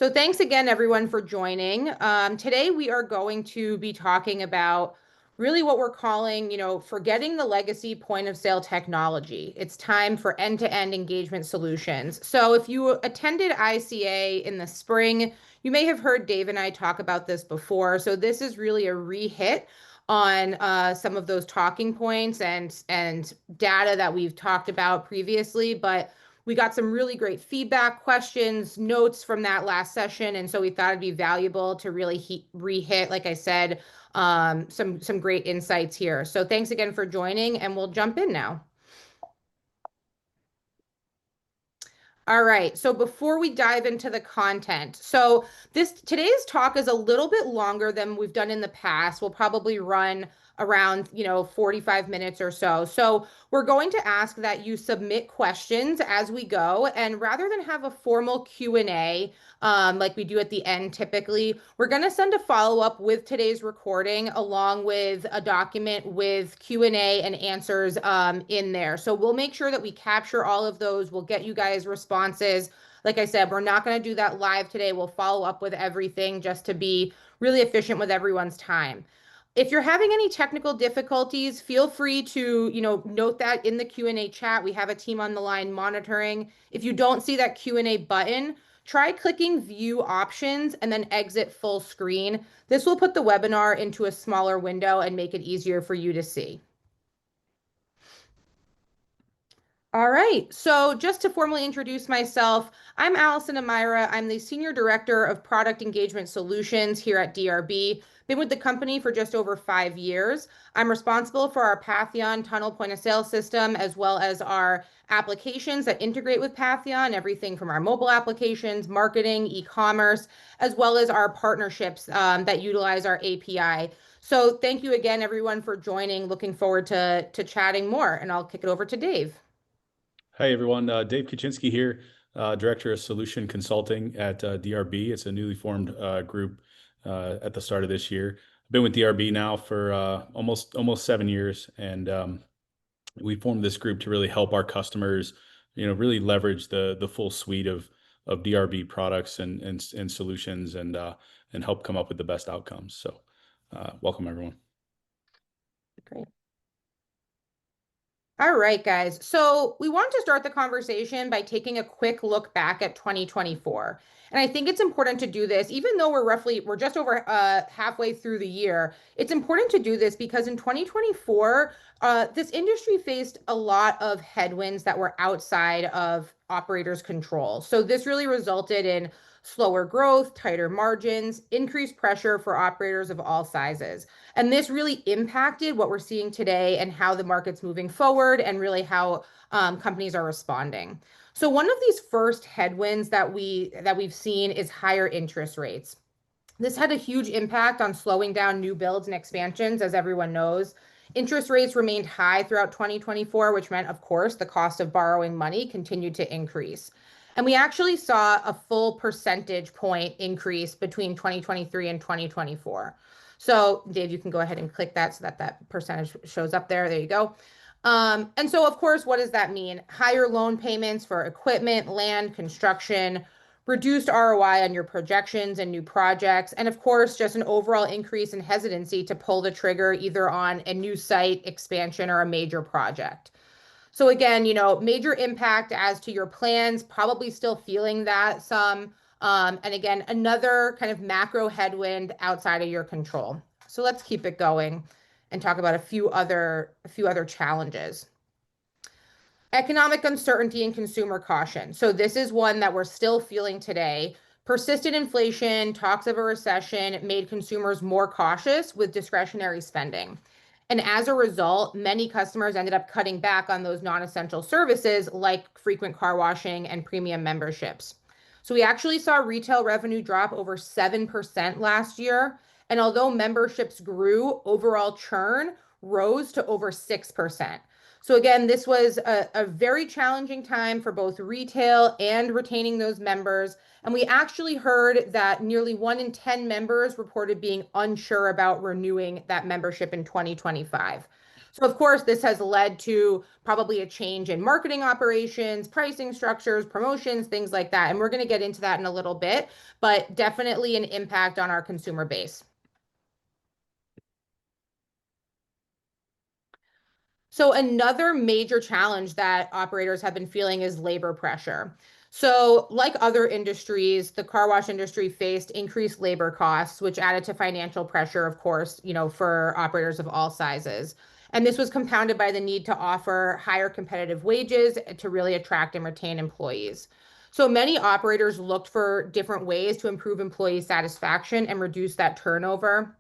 So thanks again, everyone, for joining. Today we are going to be talking about really what we're calling, forgetting the legacy point of sale technology. It's time for end-to-end engagement solutions. So if you attended ICA in the spring, you may have heard Dave and I talk about this before. So this is really a re-hit on some of those talking points and data that we've talked about previously, but we got some really great feedback, questions, notes from that last session, and so we thought it'd be valuable to really re-hit, like I said, some great insights here. So thanks again for joining, and we'll jump in now. All right, so before we dive into the content, so today's talk is a little bit longer than we've done in the past. We'll probably run around, 45 minutes or so. So we're going to ask that you submit questions as we go, and rather than have a formal Q&A, like we do at the end typically, we're going to send a follow-up with today's recording along with a document with Q&A and answers in there. So we'll make sure that we capture all of those. We'll get you guys responses. Like I said, we're not going to do that live today. We'll follow up with everything just to be really efficient with everyone's time. If you're having any technical difficulties, feel free to, note that in the Q&A chat. We have a team on the line monitoring. If you don't see that Q&A button, try clicking view options and then exit full screen. This will put the webinar into a smaller window and make it easier for you to see. All right, so just to formally introduce myself, I'm Allison Amira. I'm the Senior Director of Product Engagement Solutions here at DRB. Been with the company for just over 5 years. I'm responsible for our Patheon tunnel point of sale system, as well as our applications that integrate with Patheon, everything from our mobile applications, marketing, e-commerce, as well as our partnerships that utilize our API. So thank you again, everyone, for joining. Looking forward to chatting more, and I'll kick it over to Dave. Hi, everyone. Dave Kaczynski here, Director of Solution Consulting at DRB. It's a newly formed group at the start of this year. I've been with DRB now for almost 7 years, and we formed this group to really help our customers, really leverage the full suite of DRB products and solutions and help come up with the best outcomes. So, welcome, everyone. Great. All right, guys. So we want to start the conversation by taking a quick look back at 2024. And I think it's important to do this, even though we're just over halfway through the year. It's important to do this because in 2024, this industry faced a lot of headwinds that were outside of operators' control. So this really resulted in slower growth, tighter margins, increased pressure for operators of all sizes. And this really impacted what we're seeing today and how the market's moving forward and really how companies are responding. So one of these first headwinds that we've seen is higher interest rates. This had a huge impact on slowing down new builds and expansions, as everyone knows. Interest rates remained high throughout 2024, which meant, of course, the cost of borrowing money continued to increase. And we actually saw a full percentage point increase between 2023 and 2024. So Dave, you can go ahead and click that so that that percentage shows up there. There you go. And so, of course, what does that mean? Higher loan payments for equipment, land, construction, reduced ROI on your projections and new projects, and of course, just an overall increase in hesitancy to pull the trigger either on a new site expansion or a major project. So again, major impact as to your plans, probably still feeling that some. And again, another kind of macro headwind outside of your control. So let's keep it going and talk about a few other challenges. Economic uncertainty and consumer caution. So this is one that we're still feeling today. Persistent inflation, talks of a recession made consumers more cautious with discretionary spending. And as a result, many customers ended up cutting back on those non-essential services like frequent car washing and premium memberships. So we actually saw retail revenue drop over 7% last year. And although memberships grew, overall churn rose to over 6%. So again, this was a very challenging time for both retail and retaining those members. And we actually heard that nearly 1 in 10 members reported being unsure about renewing that membership in 2025. So, of course, this has led to probably a change in marketing operations, pricing structures, promotions, things like that. And we're going to get into that in a little bit, but definitely an impact on our consumer base. So another major challenge that operators have been feeling is labor pressure. So, like other industries, the car wash industry faced increased labor costs, which added to financial pressure, of course, for operators of all sizes. And this was compounded by the need to offer higher competitive wages to really attract and retain employees. So many operators looked for different ways to improve employee satisfaction and reduce that turnover.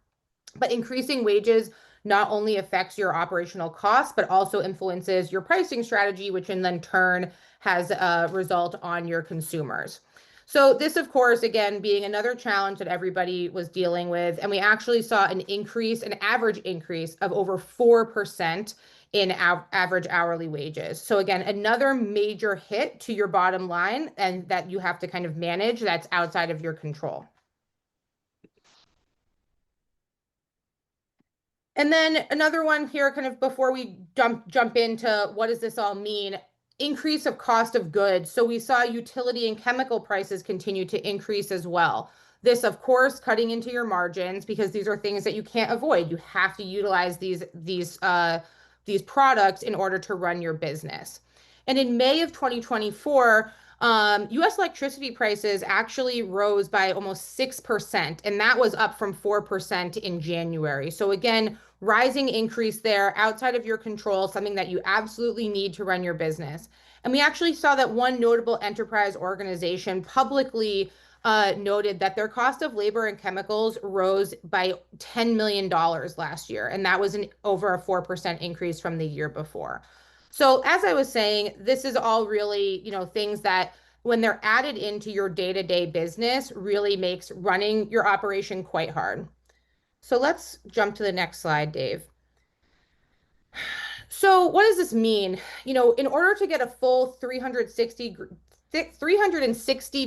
But increasing wages not only affects your operational costs, but also influences your pricing strategy, which in then turn has a result on your consumers. So this, of course, again, being another challenge that everybody was dealing with. And we actually saw an average increase of over 4% in average hourly wages. So again, another major hit to your bottom line and that you have to kind of manage that's outside of your control. And then another one here, kind of before we jump into what does this all mean? Increase of cost of goods. So we saw utility and chemical prices continue to increase as well. This, of course, cutting into your margins because these are things that you can't avoid. You have to utilize these products in order to run your business. And in May of 2024, US electricity prices actually rose by almost 6%, and that was up from 4% in January. So, again, rising increase there outside of your control, something that you absolutely need to run your business. And we actually saw that one notable enterprise organization publicly noted that their cost of labor and chemicals rose by $10 million last year. And that was over a 4% increase from the year before. So as I was saying, this is all really, things that when they're added into your day-to-day business really makes running your operation quite hard. So let's jump to the next slide, Dave. So what does this mean? In order to get a full 360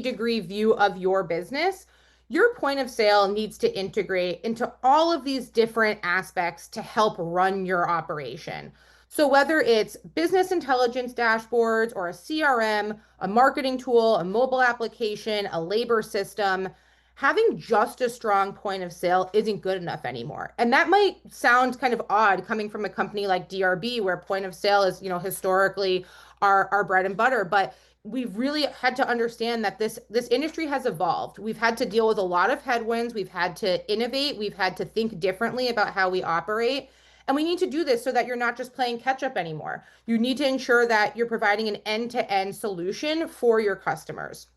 degree view of your business, your point of sale needs to integrate into all of these different aspects to help run your operation. So whether it's business intelligence dashboards or a CRM, a marketing tool, a mobile application, a labor system, having just a strong point of sale isn't good enough anymore. And that might sound kind of odd coming from a company like DRB, where point of sale is, historically our bread and butter. But we've really had to understand that this industry has evolved. We've had to deal with a lot of headwinds. We've had to innovate. We've had to think differently about how we operate. And we need to do this so that you're not just playing catch up anymore. You need to ensure that you're providing an end-to-end solution for your customers.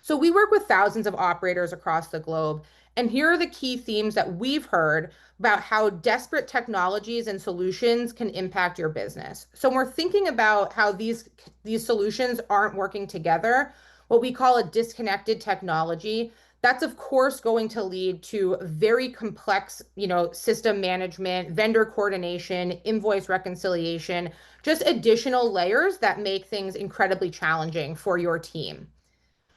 So we work with thousands of operators across the globe. And here are the key themes that we've heard about how desperate technologies and solutions can impact your business. So when we're thinking about how these solutions aren't working together, what we call a disconnected technology, that's of course going to lead to very complex, system management, vendor coordination, invoice reconciliation, just additional layers that make things incredibly challenging for your team.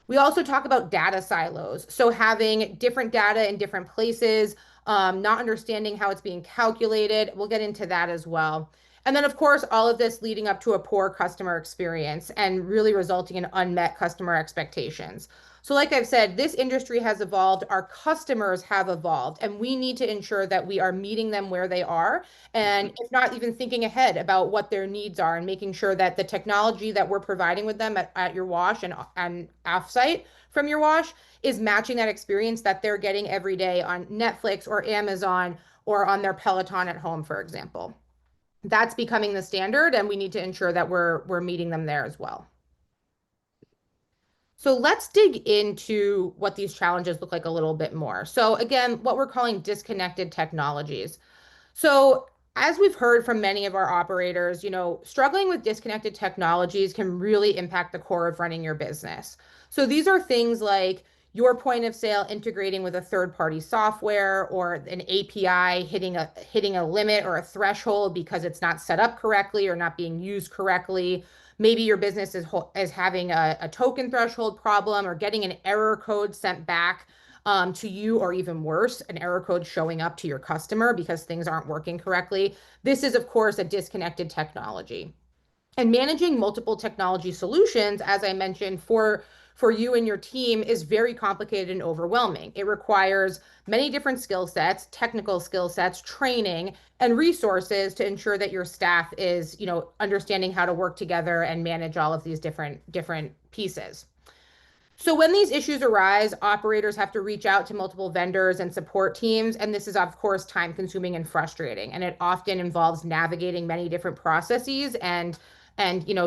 We also talk about data silos. So having different data in different places, not understanding how it's being calculated. We'll get into that as well. And then, of course, all of this leading up to a poor customer experience and really resulting in unmet customer expectations. So, like I've said, this industry has evolved, our customers have evolved, and we need to ensure that we are meeting them where they are. And if not, even thinking ahead about what their needs are and making sure that the technology that we're providing with them at your wash and offsite from your wash is matching that experience that they're getting every day on Netflix or Amazon or on their Peloton at home, for example. That's becoming the standard, and we need to ensure that we're meeting them there as well. So let's dig into what these challenges look like a little bit more. So again, what we're calling disconnected technologies. So as we've heard from many of our operators, struggling with disconnected technologies can really impact the core of running your business. So these are things like your point of sale integrating with a third-party software or an API hitting a limit or a threshold because it's not set up correctly or not being used correctly. Maybe your business is having a token threshold problem or getting an error code sent back to you, or even worse, an error code showing up to your customer because things aren't working correctly. This is, of course, a disconnected technology. And managing multiple technology solutions, as I mentioned, for you and your team is very complicated and overwhelming. It requires many different skill sets, technical skill sets, training, and resources to ensure that your staff is, understanding how to work together and manage all of these different pieces. So when these issues arise, operators have to reach out to multiple vendors and support teams, and this is of course time consuming and frustrating, and it often involves navigating many different processes and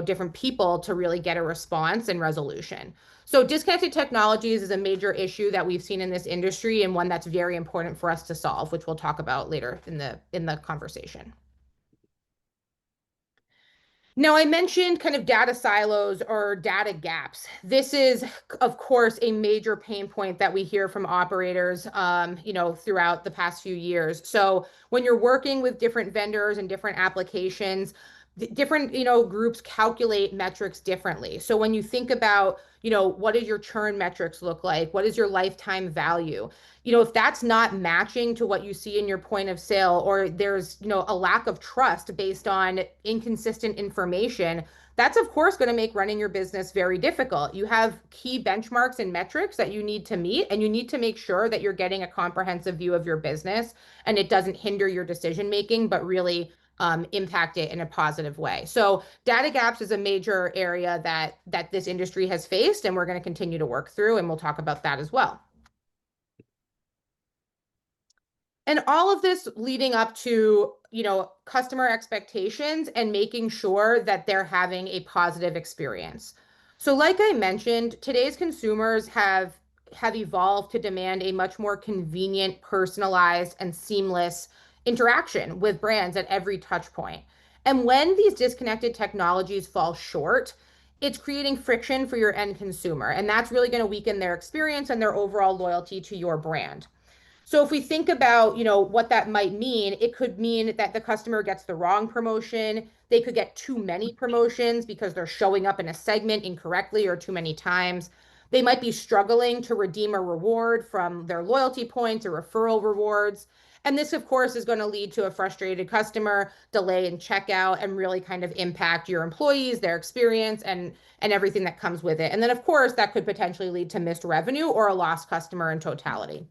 different people to really get a response and resolution. So disconnected technologies is a major issue that we've seen in this industry, and one that's very important for us to solve, which we'll talk about later in the conversation. Now, I mentioned kind of data silos or data gaps. This is, of course, a major pain point that we hear from operators, throughout the past few years. So when you're working with different vendors and different applications, different, groups calculate metrics differently. So when you think about, what does your churn metrics look like? What is your lifetime value? If that's not matching to what you see in your point of sale, or there's, a lack of trust based on inconsistent information, that's of course going to make running your business very difficult. You have key benchmarks and metrics that you need to meet, and you need to make sure that you're getting a comprehensive view of your business and it doesn't hinder your decision making, but really impact it in a positive way. So data gaps is a major area that this industry has faced, and we're going to continue to work through, and we'll talk about that as well. And all of this leading up to, customer expectations and making sure that they're having a positive experience. So like I mentioned, today's consumers have evolved to demand a much more convenient, personalized, and seamless interaction with brands at every touch point. And when these disconnected technologies fall short, it's creating friction for your end consumer, and that's really going to weaken their experience and their overall loyalty to your brand. So if we think about, what that might mean, it could mean that the customer gets the wrong promotion. They could get too many promotions because they're showing up in a segment incorrectly or too many times. They might be struggling to redeem a reward from their loyalty points or referral rewards. And this, of course, is going to lead to a frustrated customer, delay in checkout, and really kind of impact your employees, their experience, and everything that comes with it. And then, of course, that could potentially lead to missed revenue or a lost customer in totality.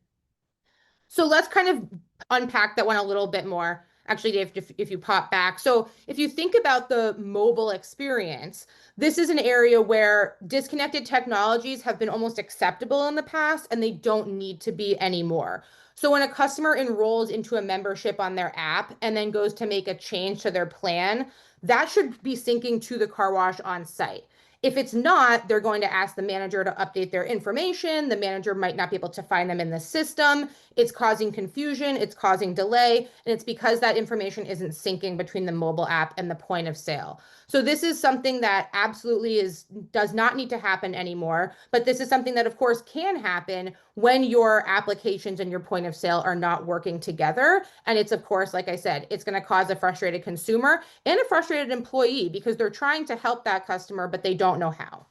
So let's kind of unpack that one a little bit more. Actually, Dave, if you pop back. So if you think about the mobile experience, this is an area where disconnected technologies have been almost acceptable in the past, and they don't need to be anymore. So when a customer enrolls into a membership on their app and then goes to make a change to their plan, that should be syncing to the car wash on site. If it's not, they're going to ask the manager to update their information. The manager might not be able to find them in the system. It's causing confusion, it's causing delay, and it's because that information isn't syncing between the mobile app and the point of sale. So this is something that absolutely does not need to happen anymore, but this is something that of course can happen when your applications and your point of sale are not working together. And it's of course, like I said, it's going to cause a frustrated consumer and a frustrated employee because they're trying to help that customer, but they don't know how.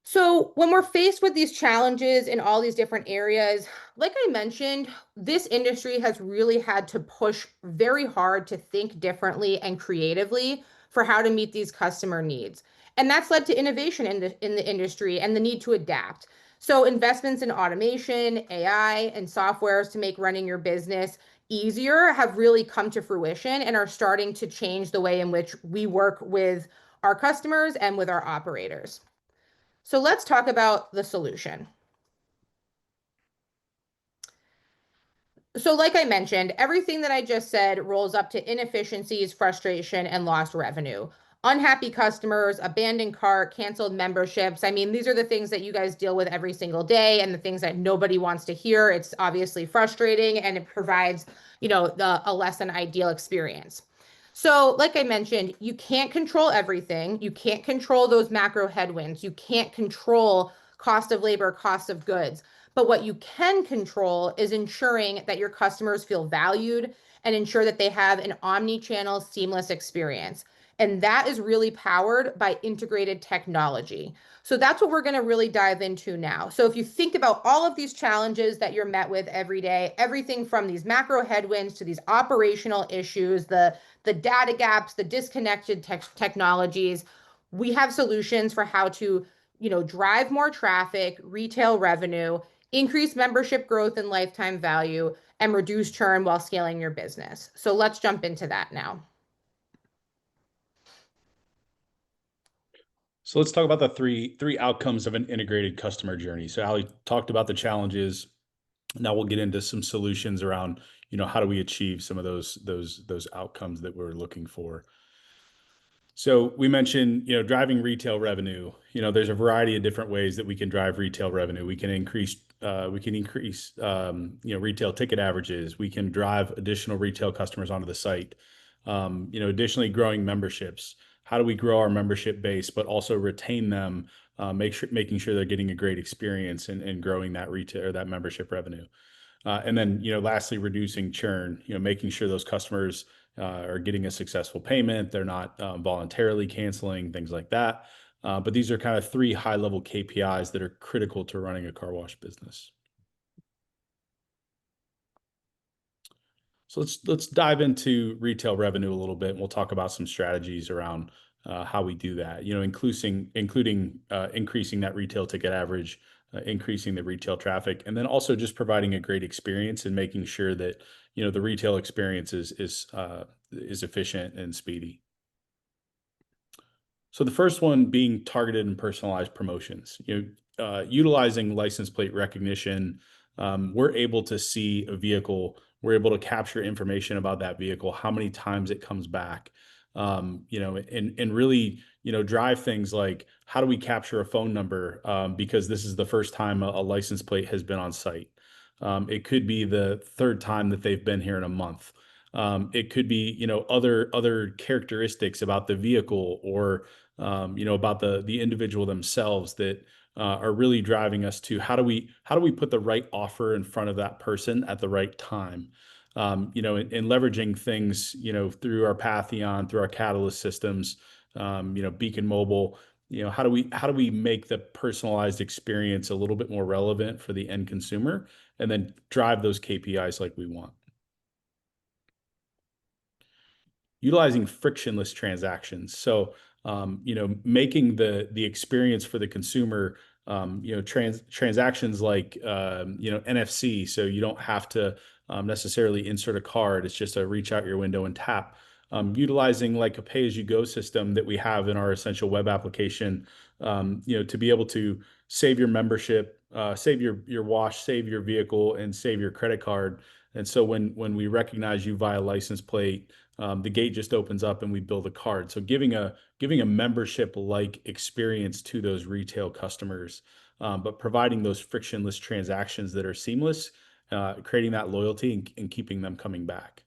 So when we're faced with these challenges in all these different areas, like I mentioned, this industry has really had to push very hard to think differently and creatively for how to meet these customer needs. And that's led to innovation in the industry and the need to adapt. So investments in automation, AI, and softwares to make running your business easier have really come to fruition and are starting to change the way in which we work with our customers and with our operators. So let's talk about the solution. So like I mentioned, everything that I just said rolls up to inefficiencies, frustration, and lost revenue. Unhappy customers, abandoned cart, canceled memberships. I mean, these are the things that you guys deal with every single day and the things that nobody wants to hear. It's obviously frustrating, and it provides, a less than ideal experience. So, like I mentioned, you can't control everything. You can't control those macro headwinds. You can't control cost of labor, cost of goods. But what you can control is ensuring that your customers feel valued and ensure that they have an omni-channel seamless experience. And that is really powered by integrated technology. So that's what we're going to really dive into now. So if you think about all of these challenges that you're met with every day, everything from these macro headwinds to these operational issues, the data gaps, the disconnected technologies, we have solutions for how to, drive more traffic, retail revenue, increase membership growth and lifetime value, and reduce churn while scaling your business. So let's jump into that now. So let's talk about the three outcomes of an integrated customer journey. So Ali talked about the challenges. Now we'll get into some solutions around, how do we achieve some of those outcomes that we're looking for. So we mentioned, driving retail revenue. There's a variety of different ways that we can drive retail revenue. We can increase retail ticket averages. We can drive additional retail customers onto the site. Additionally, growing memberships. How do we grow our membership base, but also retain them, making sure they're getting a great experience and growing that retail or that membership revenue. And then, lastly, reducing churn, making sure those customers are getting a successful payment. They're not voluntarily canceling, things like that. But these are kind of three high-level KPIs that are critical to running a car wash business. So let's dive into retail revenue a little bit, and we'll talk about some strategies around how we do that. Including increasing that retail ticket average, increasing the retail traffic, and then also just providing a great experience and making sure that the retail experience is efficient and speedy. So the first one being targeted and personalized promotions. Utilizing license plate recognition, we're able to see a vehicle. We're able to capture information about that vehicle, how many times it comes back, and really, drive things like how do we capture a phone number because this is the first time a license plate has been on site. It could be the third time that they've been here in a month. It could be, other characteristics about the vehicle or, about the individual themselves that are really driving us to how do we put the right offer in front of that person at the right time. And leveraging things, through our Patheon, through our Catalyst systems, Beacon Mobile, how do we make the personalized experience a little bit more relevant for the end consumer and then drive those KPIs like we want. Utilizing frictionless transactions. So, making the experience for the consumer, transactions like, NFC. So you don't have to necessarily insert a card. It's just a reach out your window and tap. Utilizing like a pay-as-you-go system that we have in our Essential web application, to be able to save your membership, save your wash, save your vehicle, and save your credit card. And so when we recognize you via license plate, the gate just opens up and we build a card. So giving a membership-like experience to those retail customers, but providing those frictionless transactions that are seamless, creating that loyalty and keeping them coming back.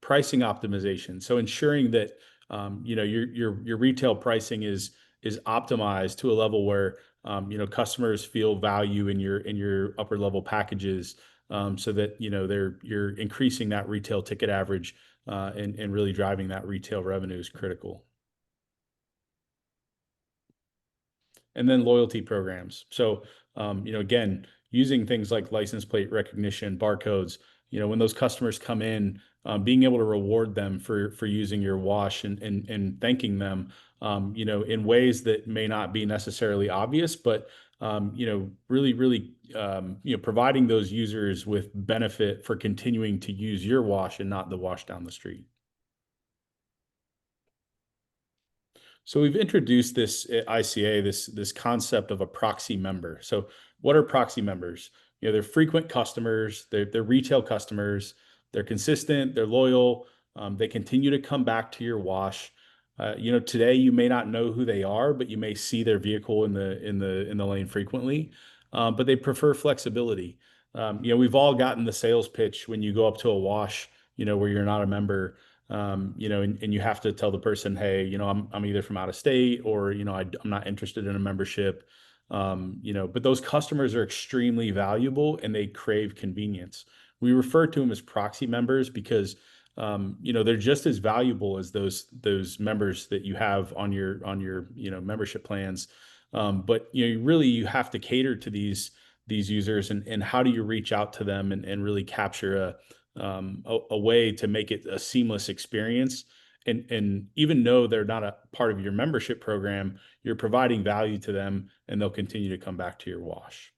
Pricing optimization. So ensuring that your retail pricing is optimized to a level where customers feel value in your upper level packages, so that you're increasing that retail ticket average, and really driving that retail revenue is critical. And then loyalty programs. So, again, using things like license plate recognition, barcodes, when those customers come in, being able to reward them for using your wash and thanking them, in ways that may not be necessarily obvious, but, really, providing those users with benefit for continuing to use your wash and not the wash down the street. So we've introduced this at ICA, this concept of a proxy member. So what are proxy members? They're frequent customers, they're retail customers, they're consistent, they're loyal, they continue to come back to your wash. Today you may not know who they are, but you may see their vehicle in the lane frequently. But they prefer flexibility. We've all gotten the sales pitch when you go up to a wash, where you're not a member, and you have to tell the person, hey, I'm either from out of state or, I'm not interested in a membership. But those customers are extremely valuable and they crave convenience. We refer to them as proxy members because, they're just as valuable as those members that you have on your membership plans. But really you have to cater to these users, and how do you reach out to them and really capture a way to make it a seamless experience. And even though they're not a part of your membership program, you're providing value to them, and they'll continue to come back to your wash.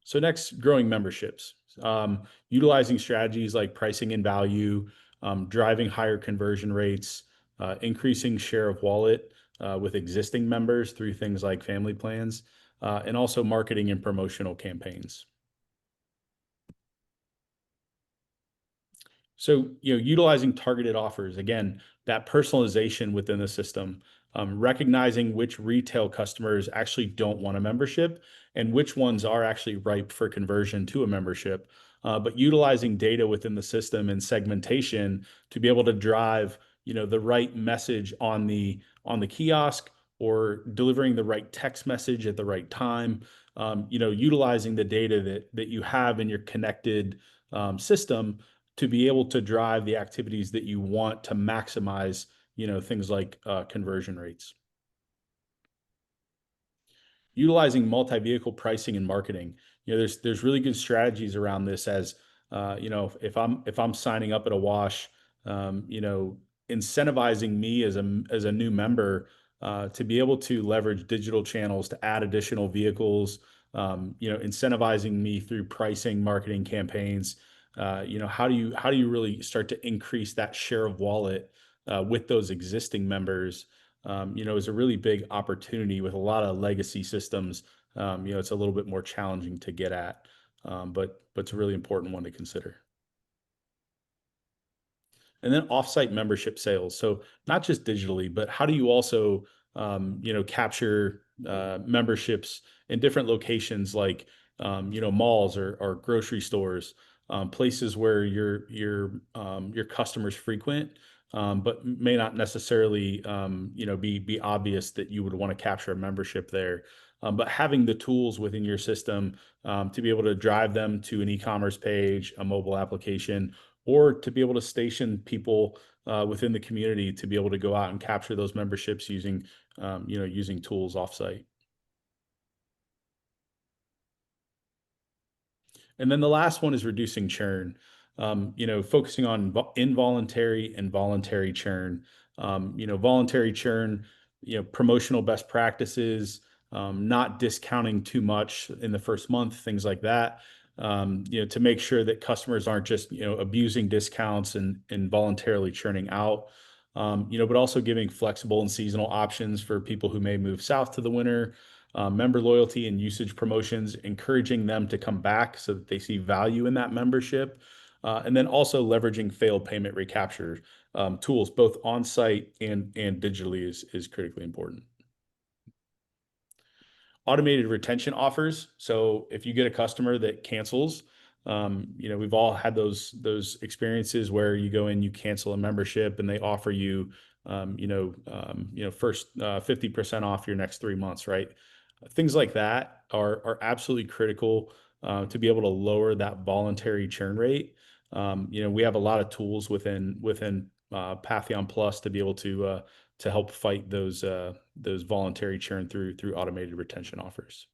So next, growing memberships. Utilizing strategies like pricing and value, driving higher conversion rates, increasing share of wallet with existing members through things like family plans, and also marketing and promotional campaigns. So, utilizing targeted offers, again, that personalization within the system, recognizing which retail customers actually don't want a membership and which ones are actually ripe for conversion to a membership, but utilizing data within the system and segmentation to be able to drive, the right message on the kiosk, or delivering the right text message at the right time. Utilizing the data that you have in your connected system to be able to drive the activities that you want to maximize, things like conversion rates. Utilizing multi-vehicle pricing and marketing. There's really good strategies around this, as if I'm signing up at a wash, incentivizing me as a new member to be able to leverage digital channels to add additional vehicles, incentivizing me through pricing, marketing campaigns. How do you really start to increase that share of wallet with those existing members? Is a really big opportunity. With a lot of legacy systems, it's a little bit more challenging to get at, but it's a really important one to consider. And then offsite membership sales. So not just digitally, but how do you also, capture memberships in different locations, like malls or grocery stores, places where your customers frequent, but may not necessarily be obvious that you would want to capture a membership there. But having the tools within your system to be able to drive them to an e-commerce page, a mobile application, or to be able to station people within the community to be able to go out and capture those memberships using tools offsite. And then the last one is reducing churn. Focusing on involuntary and voluntary churn. Voluntary churn, promotional best practices, not discounting too much in the first month, things like that. To make sure that customers aren't just abusing discounts and voluntarily churning out. But also giving flexible and seasonal options for people who may move south to the winter. Member loyalty and usage promotions, encouraging them to come back so that they see value in that membership. And then also leveraging failed payment recapture tools, both on site and digitally, is critically important. Automated retention offers. So if you get a customer that cancels, we've all had those experiences where you go in, you cancel a membership, and they offer you, first 50% off your next 3 months, right? Things like that are absolutely critical to be able to lower that voluntary churn rate. We have a lot of tools within Patheon Plus to be able to help fight those voluntary churn through automated retention offers.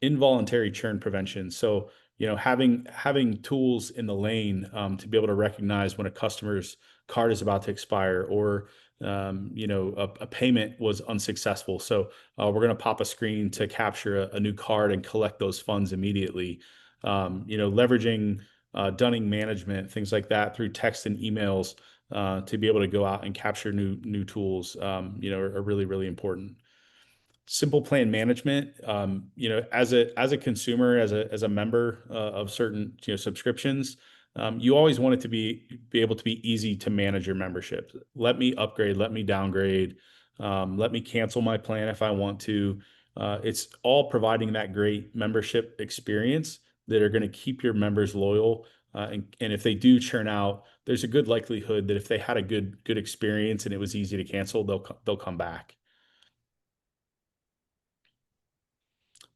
Involuntary churn prevention. So, having tools in the lane to be able to recognize when a customer's card is about to expire, or a payment was unsuccessful. So we're going to pop a screen to capture a new card and collect those funds immediately. Leveraging dunning management, things like that, through text and emails to be able to go out and capture new tools, are really, really important. Simple plan management. As a consumer, as a member of certain subscriptions, you always want it to be able to be easy to manage your membership. Let me upgrade, let me downgrade, let me cancel my plan if I want to. It's all providing that great membership experience that are going to keep your members loyal. And if they do churn out, there's a good likelihood that if they had a good experience and it was easy to cancel, they'll come back.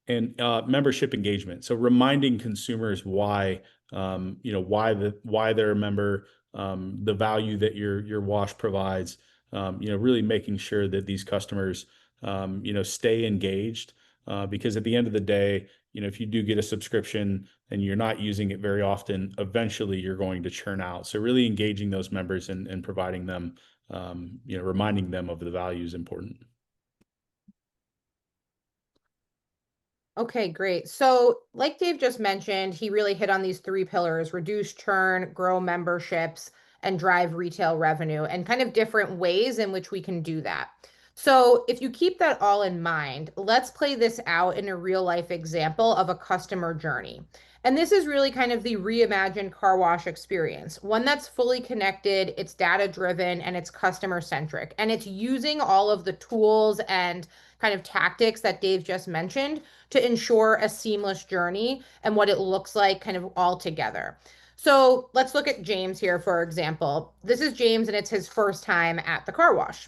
and membership engagement. So reminding consumers why, why they're a member, the value that your wash provides. Really making sure that these customers, stay engaged. Because at the end of the day, if you do get a subscription and you're not using it very often, eventually you're going to churn out. So really engaging those members and providing them, reminding them of the value is important. Okay, great. So, like Dave just mentioned, he really hit on these three pillars: reduce churn, grow memberships, and drive retail revenue, and kind of different ways in which we can do that. So, if you keep that all in mind, let's play this out in a real life example of a customer journey. And this is really kind of the reimagined car wash experience, one that's fully connected, it's data driven, and it's customer centric. And it's using all of the tools and kind of tactics that Dave just mentioned to ensure a seamless journey and what it looks like kind of all together. So let's look at James here, for example. This is James, and it's his first time at the car wash.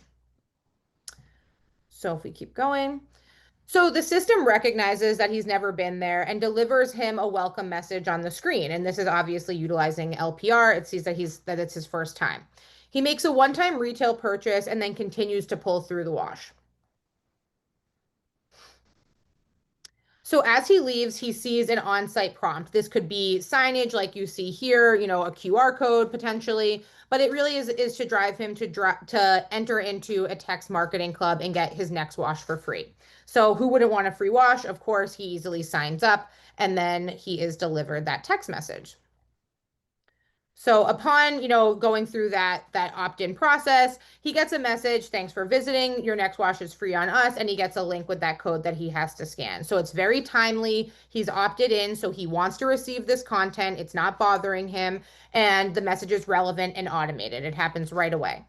So if we keep going. So the system recognizes that he's never been there and delivers him a welcome message on the screen. And this is obviously utilizing LPR. It sees that it's his first time. He makes a one-time retail purchase and then continues to pull through the wash. So as he leaves, he sees an on-site prompt. This could be signage like you see here, a QR code potentially, but it really is to drive him to enter into a text marketing club and get his next wash for free. So who wouldn't want a free wash? Of course, he easily signs up and then he is delivered that text message. So upon, going through that opt-in process, he gets a message, thanks for visiting, your next wash is free on us, and he gets a link with that code that he has to scan. So it's very timely. He's opted in, so he wants to receive this content. It's not bothering him, and the message is relevant and automated. It happens right away.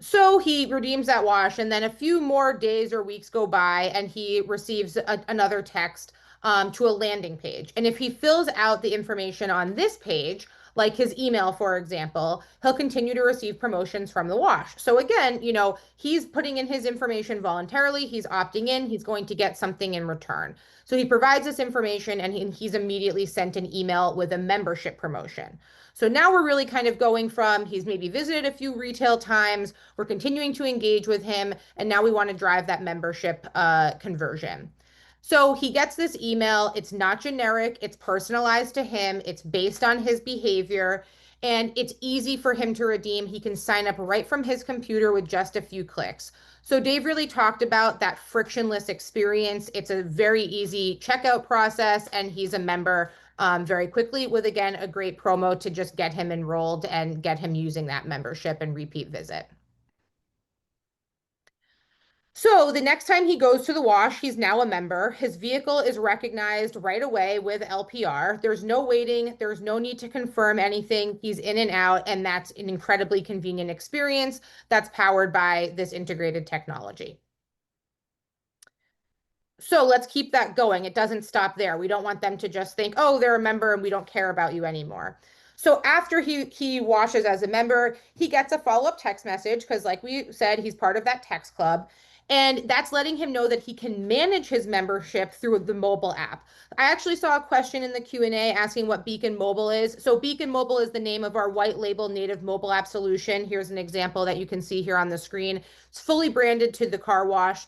So he redeems that wash, and then a few more days or weeks go by, and he receives another text to a landing page. And if he fills out the information on this page, like his email, for example, he'll continue to receive promotions from the wash. So again, he's putting in his information voluntarily, he's opting in, he's going to get something in return. So he provides this information, and he's immediately sent an email with a membership promotion. So now we're really kind of going from he's maybe visited a few retail times, we're continuing to engage with him, and now we want to drive that membership conversion. So he gets this email. It's not generic, it's personalized to him, it's based on his behavior, and it's easy for him to redeem. He can sign up right from his computer with just a few clicks. So Dave really talked about that frictionless experience. It's a very easy checkout process, and he's a member very quickly with, again, a great promo to just get him enrolled and get him using that membership and repeat visit. So the next time he goes to the wash, he's now a member. His vehicle is recognized right away with LPR. There's no waiting. There's no need to confirm anything. He's in and out, and that's an incredibly convenient experience that's powered by this integrated technology. So let's keep that going. It doesn't stop there. We don't want them to just think, oh, they're a member and we don't care about you anymore. So after he washes as a member, he gets a follow-up text message because, like we said, he's part of that text club. And that's letting him know that he can manage his membership through the mobile app. I actually saw a question in the Q&A asking what Beacon Mobile is. So Beacon Mobile is the name of our white label native mobile app solution. Here's an example that you can see here on the screen. It's fully branded to the car wash.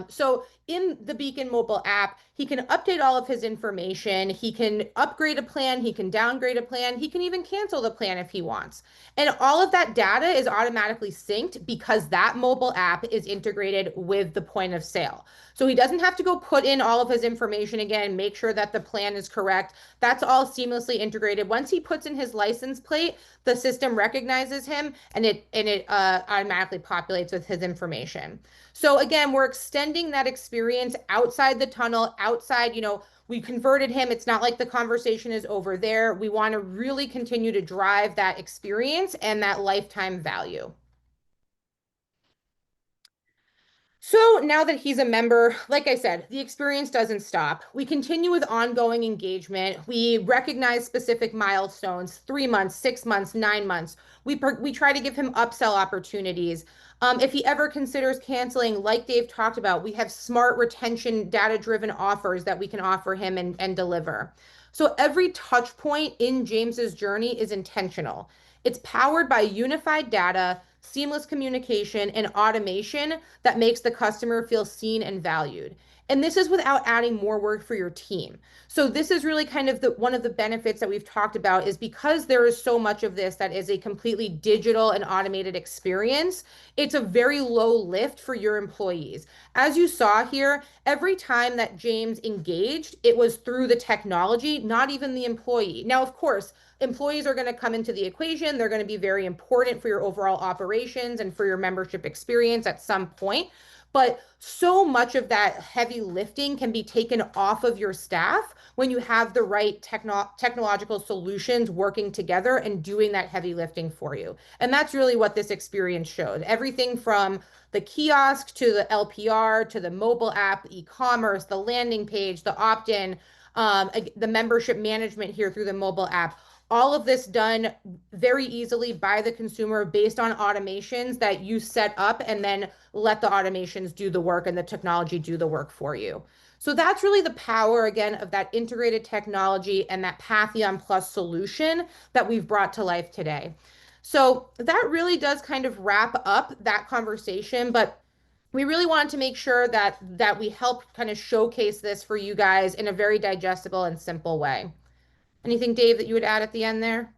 So in the Beacon mobile app, he can update all of his information. He can upgrade a plan. He can downgrade a plan. He can even cancel the plan if he wants. And all of that data is automatically synced because that mobile app is integrated with the point of sale. So he doesn't have to go put in all of his information again, make sure that the plan is correct. That's all seamlessly integrated. Once he puts in his license plate, the system recognizes him and it automatically populates with his information. So again, we're extending that experience outside the tunnel, outside, we converted him. It's not like the conversation is over there. We want to really continue to drive that experience and that lifetime value. So now that he's a member, like I said, the experience doesn't stop. We continue with ongoing engagement. We recognize specific milestones, 3 months, 6 months, 9 months. We try to give him upsell opportunities. If he ever considers canceling, like Dave talked about, we have smart retention, data-driven offers that we can offer him and deliver. So every touch point in James's journey is intentional. It's powered by unified data, seamless communication, and automation that makes the customer feel seen and valued. And this is without adding more work for your team. So this is really kind of the one of the benefits that we've talked about is because there is so much of this that is a completely digital and automated experience, it's a very low lift for your employees. As you saw here, every time that James engaged, it was through the technology, not even the employee. Now, of course, employees are going to come into the equation. They're going to be very important for your overall operations and for your membership experience at some point. But so much of that heavy lifting can be taken off of your staff when you have the right technological solutions working together and doing that heavy lifting for you. And that's really what this experience showed. Everything from the kiosk to the LPR to the mobile app, e-commerce, the landing page, the opt-in, the membership management here through the mobile app, all of this done very easily by the consumer based on automations that you set up and then let the automations do the work and the technology do the work for you. So that's really the power, again, of that integrated technology and that Pantheon Plus solution that we've brought to life today. So that really does kind of wrap up that conversation, but we really wanted to make sure that we help kind of showcase this for you guys in a very digestible and simple way. Anything, Dave, that you would add at the end there?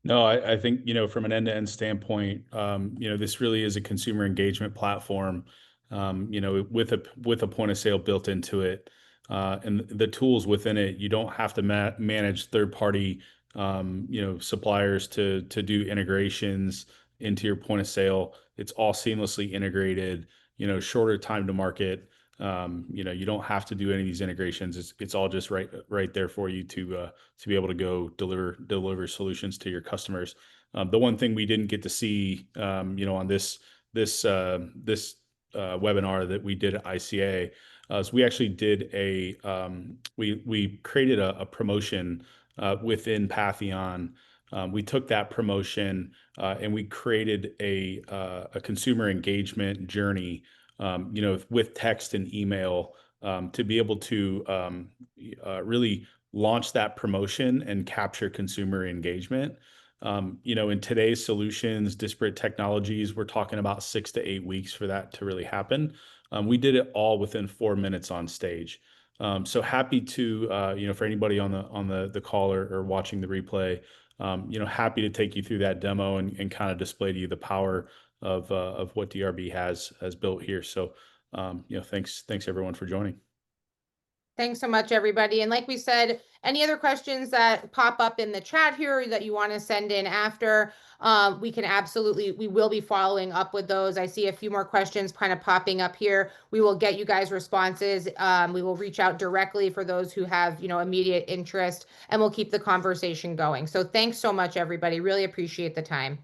No, I think, from an end-to-end standpoint, this really is a consumer engagement platform, with a point of sale built into it. And the tools within it, you don't have to manage third-party, suppliers to do integrations into your point of sale. It's all seamlessly integrated, shorter time to market. You don't have to do any of these integrations. It's all just right there for you to be able to go deliver solutions to your customers. The one thing we didn't get to see, on this webinar that we did at ICA, is we actually did we created a promotion within Pantheon. We took that promotion and we created a consumer engagement journey, with text and email, to be able to really launch that promotion and capture consumer engagement. In today's solutions, disparate technologies, we're talking about 6 to 8 weeks for that to really happen. We did it all within 4 minutes on stage. So happy to, for anybody on the call or watching the replay, happy to take you through that demo and kind of display to you the power of what DRB has built here. So, thanks everyone for joining. Thanks so much, everybody. And like we said, any other questions that pop up in the chat here that you want to send in after, we will be following up with those. I see a few more questions kind of popping up here. We will get you guys responses. We will reach out directly for those who have, immediate interest, and we'll keep the conversation going. So thanks so much, everybody. Really appreciate the time.